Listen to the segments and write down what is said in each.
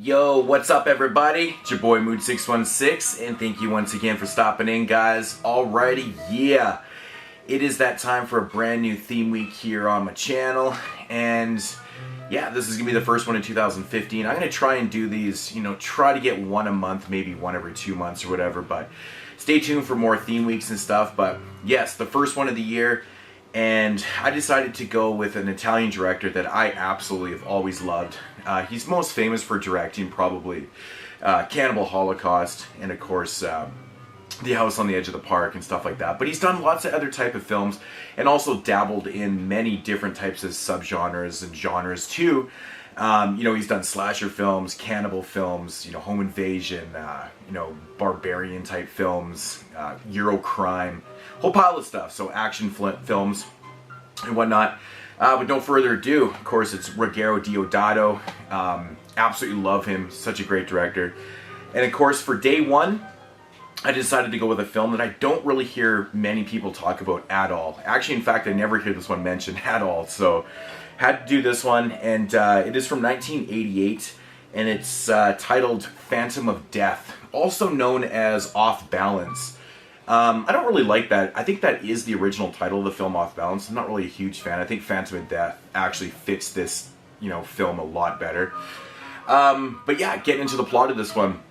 Yo, what's up everybody? It's your boy Moodz616 and thank you once again for stopping in, guys. Alrighty, yeah. It is that time for a brand new theme week here on my channel, and yeah, this is gonna be the first one in 2015. I'm gonna try and do these, try to get one a month, maybe one every 2 months or whatever, but stay tuned for more theme weeks and stuff. But yes, the first one of the year, and I decided to go with an Italian director that I absolutely have always loved. He's most famous for directing probably Cannibal Holocaust and of course The House on the Edge of the Park and stuff like that. But he's done lots of other type of films and also dabbled in many different types of subgenres and genres too. He's done slasher films, cannibal films, home invasion, barbarian type films, Euro crime, whole pile of stuff. So action films and whatnot. But no further ado, of course, it's Ruggero Deodato. Absolutely love him, such a great director. And of course, for day one, I decided to go with a film that I don't really hear many people talk about at all. Actually, in fact, I never hear this one mentioned at all. So, had to do this one, and it is from 1988, and it's titled Phantom of Death, also known as Off Balance. I don't really like that. I think that is the original title of the film, Off Balance. I'm not really a huge fan. I think Phantom of Death actually fits this, film a lot better. But yeah, getting into the plot of this one.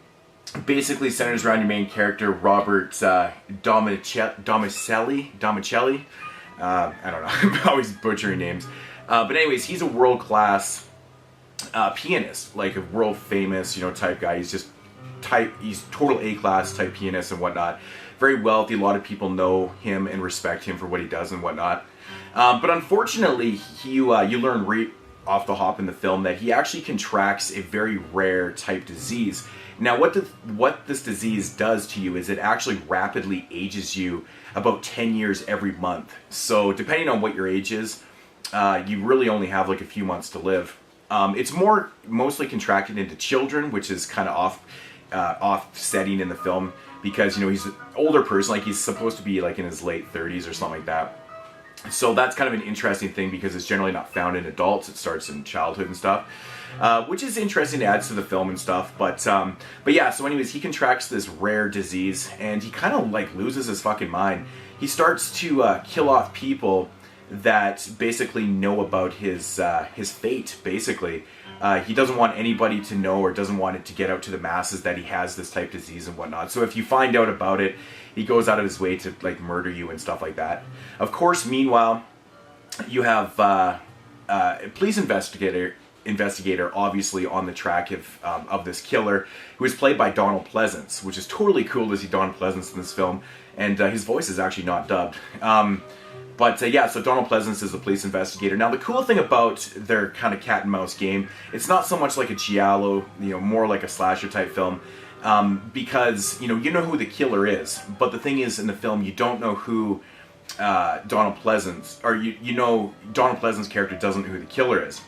Basically centers around your main character, Robert Domicelli. I don't know. I'm always butchering names. But anyways, he's a world-class pianist, like a world-famous, type guy. He's total A-class type pianist and whatnot. Very wealthy. A lot of people know him and respect him for what he does and whatnot. But unfortunately, you learn right off the hop in the film that he actually contracts a very rare type disease. Now, what this disease does to you is it actually rapidly ages you about 10 years every month. So depending on what your age is, you really only have like a few months to live. It's mostly contracted into children, which is kind of offsetting in the film because, he's an older person, like he's supposed to be like in his late 30s or something like that. So that's kind of an interesting thing because it's generally not found in adults. It starts in childhood and stuff, which is interesting, adds to the film and stuff. But yeah, so anyways, he contracts this rare disease and he kind of like loses his fucking mind. He starts to kill off people that basically know about his fate, basically. He doesn't want anybody to know or doesn't want it to get out to the masses that he has this type of disease and whatnot. So if you find out about it, he goes out of his way to like murder you and stuff like that. Of course, meanwhile, you have a police investigator obviously on the track of this killer, who is played by Donald Pleasence, which is totally cool to see Donald Pleasence in this film, and his voice is actually not dubbed. Yeah, so Donald Pleasence is the police investigator. Now, the cool thing about their kind of cat and mouse game, it's not so much like a giallo, more like a slasher type film, because, you know who the killer is. But the thing is, in the film, you don't know who Donald Pleasence, or Donald Pleasence's character doesn't know who the killer is.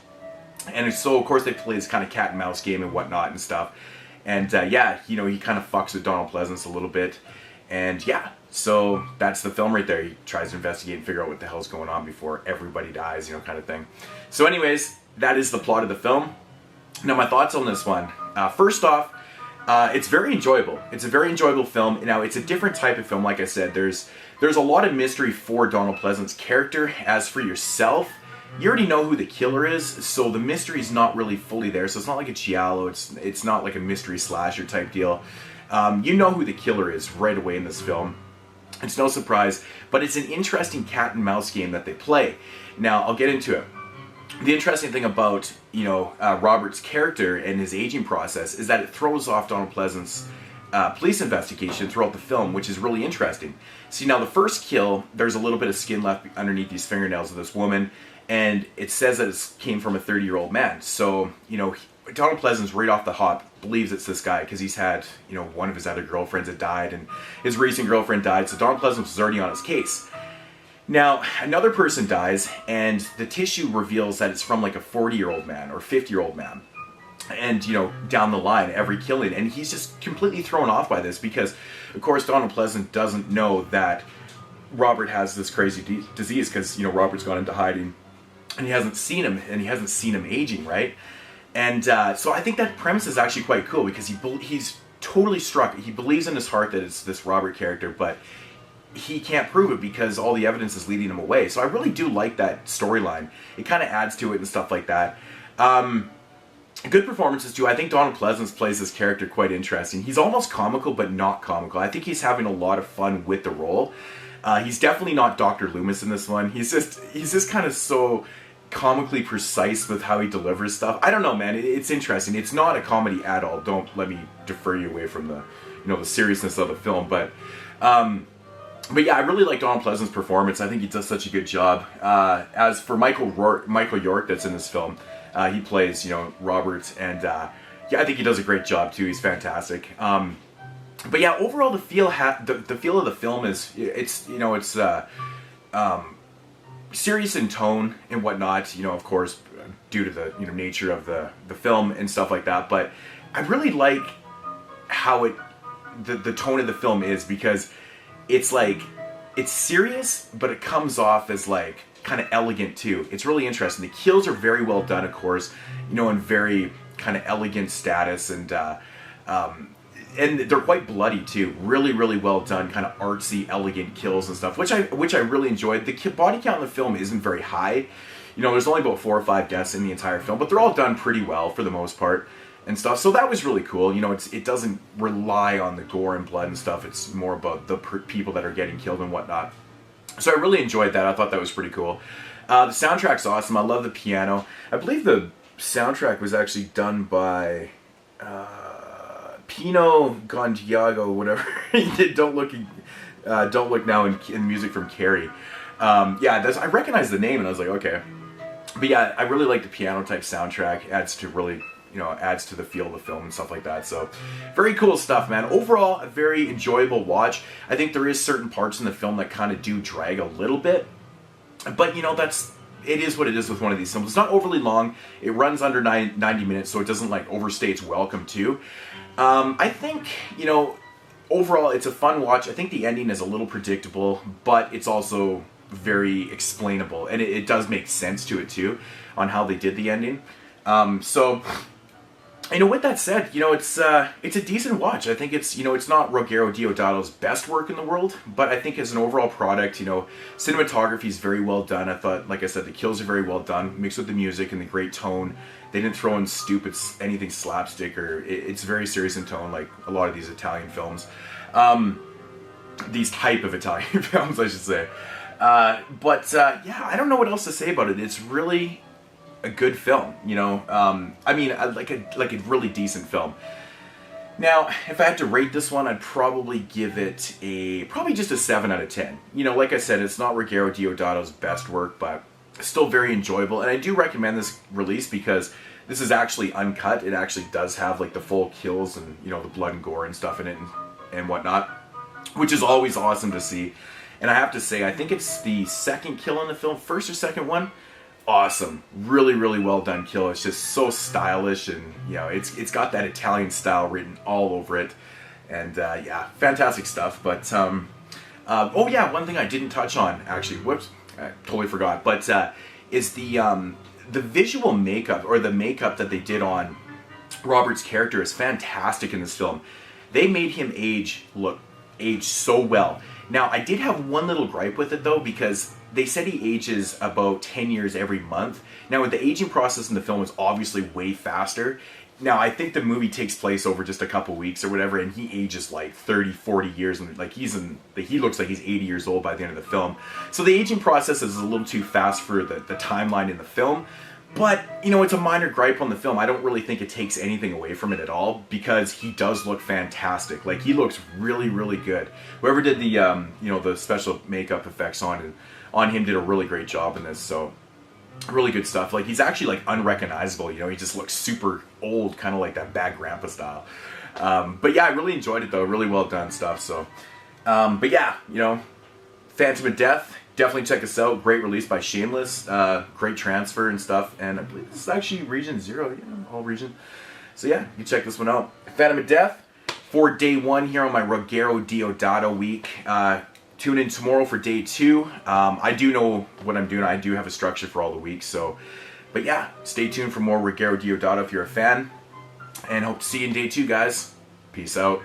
And so, of course, they play this kind of cat and mouse game and whatnot and stuff. And yeah, he kind of fucks with Donald Pleasence a little bit. And yeah, so that's the film right there. He tries to investigate and figure out what the hell's going on before everybody dies, kind of thing. So anyways, that is the plot of the film. Now, my thoughts on this one. First off, it's very enjoyable. It's a very enjoyable film. Now, it's a different type of film, like I said. There's a lot of mystery for Donald Pleasence's character. As for yourself, you already know who the killer is, so the mystery's not really fully there. So it's not like a giallo. It's not like a mystery slasher type deal. You know who the killer is right away in this film. It's no surprise, but it's an interesting cat and mouse game that they play. Now, I'll get into it. The interesting thing about, Robert's character and his aging process is that it throws off Donald Pleasence's police investigation throughout the film, which is really interesting. See, now the first kill, there's a little bit of skin left underneath these fingernails of this woman, and it says that it came from a 30-year-old man. So, Donald Pleasence, right off the hop, believes it's this guy because he's had, one of his other girlfriends had died and his recent girlfriend died, so Donald Pleasence was already on his case. Now, another person dies, and the tissue reveals that it's from like a 40-year-old man or 50-year-old man. And, down the line, every killing. And he's just completely thrown off by this because, of course, Donald Pleasence doesn't know that Robert has this crazy disease because, Robert's gone into hiding and he hasn't seen him aging, right? And so I think that premise is actually quite cool because he's totally struck. He believes in his heart that it's this Robert character, but he can't prove it because all the evidence is leading him away. So I really do like that storyline. It kind of adds to it and stuff like that. Good performances too. I think Donald Pleasence plays this character quite interesting. He's almost comical, but not comical. I think he's having a lot of fun with the role. He's definitely not Dr. Loomis in this one. He's just kind of so comically precise with how he delivers stuff. I don't know, man. It's interesting. It's not a comedy at all. Don't let me defer you away from the, the seriousness of the film. But yeah, I really like Donald Pleasence's performance. I think he does such a good job. As for Michael York, that's in this film, he plays, Robert, and yeah, I think he does a great job too. He's fantastic. But yeah, overall, the feel of the film is it's serious in tone and whatnot. Of course, due to the nature of the film and stuff like that. But I really like how the tone of the film is, because it's like it's serious, but it comes off as like kind of elegant too. It's really interesting. The kills are very well done, of course, in very kind of elegant status, and they're quite bloody too. Really, really well done, kind of artsy, elegant kills and stuff, which I really enjoyed. The body count in the film isn't very high. There's only about 4 or 5 deaths in the entire film, but they're all done pretty well for the most part and stuff. So that was really cool. It doesn't rely on the gore and blood and stuff. It's more about the people that are getting killed and whatnot. So I really enjoyed that. I thought that was pretty cool. The soundtrack's awesome. I love the piano. I believe the soundtrack was actually done by Pino Gontiago, whatever. He did Don't Look Now in music from Carrie. Yeah, I recognized the name and I was like, okay. But yeah, I really like the piano type soundtrack. Adds to the feel of the film and stuff like that. So very cool stuff, man. Overall, a very enjoyable watch. I think there is certain parts in the film that kind of do drag a little bit, but it is what it is with one of these films. It's not overly long. It runs under 90 minutes, so it doesn't like overstay its welcome too. I think, overall it's a fun watch. I think the ending is a little predictable, but it's also very explainable, and it does make sense to it too on how they did the ending. So with that said, it's a decent watch. I think it's not Ruggero Deodato's best work in the world, but I think as an overall product, cinematography is very well done. I thought, like I said, the kills are very well done, mixed with the music and the great tone. They didn't throw in anything slapstick, or it's very serious in tone, like a lot of these Italian films. These type of Italian films, I should say. But yeah, I don't know what else to say about it. It's really a good film, like a really decent film. Now, if I had to rate this one, I'd probably give it probably just a 7 out of 10. Like I said, it's not Ruggero Deodato's best work, but still very enjoyable. And I do recommend this release because this is actually uncut. It actually does have like the full kills and the blood and gore and stuff in it and whatnot, which is always awesome to see. And I have to say, I think it's the second kill in the film, first or second one. Awesome, really, really well done kill. It's just so stylish, and it's got that Italian style written all over it, and yeah, fantastic stuff. But oh yeah, one thing I didn't touch on actually, whoops, I totally forgot. But is the visual makeup, or the makeup that they did on Robert's character is fantastic in this film. They made him age so well. Now, I did have one little gripe with it though, because they said he ages about 10 years every month. Now, with the aging process in the film is obviously way faster. Now, I think the movie takes place over just a couple weeks or whatever, and he ages like 30, 40 years, and like he looks like he's 80 years old by the end of the film. So the aging process is a little too fast for the timeline in the film. But, it's a minor gripe on the film. I don't really think it takes anything away from it at all, because he does look fantastic. Like, he looks really, really good. Whoever did the, the special makeup effects on him did a really great job in this, so really good stuff. Like, he's actually, like, unrecognizable, he just looks super old, kind of like that bad grandpa style. But yeah, I really enjoyed it, though. Really well done stuff, so. But yeah, Phantom of Death. Definitely check this out. Great release by Shameless. Great transfer and stuff. And I believe this is actually Region 0. All region. So yeah, you check this one out. Phantom of Death for day 1 here on my Ruggero Deodato week. Tune in tomorrow for day 2. I do know what I'm doing. I do have a structure for all the weeks. So But yeah, stay tuned for more Ruggero Deodato if you're a fan. And hope to see you in day 2, guys. Peace out.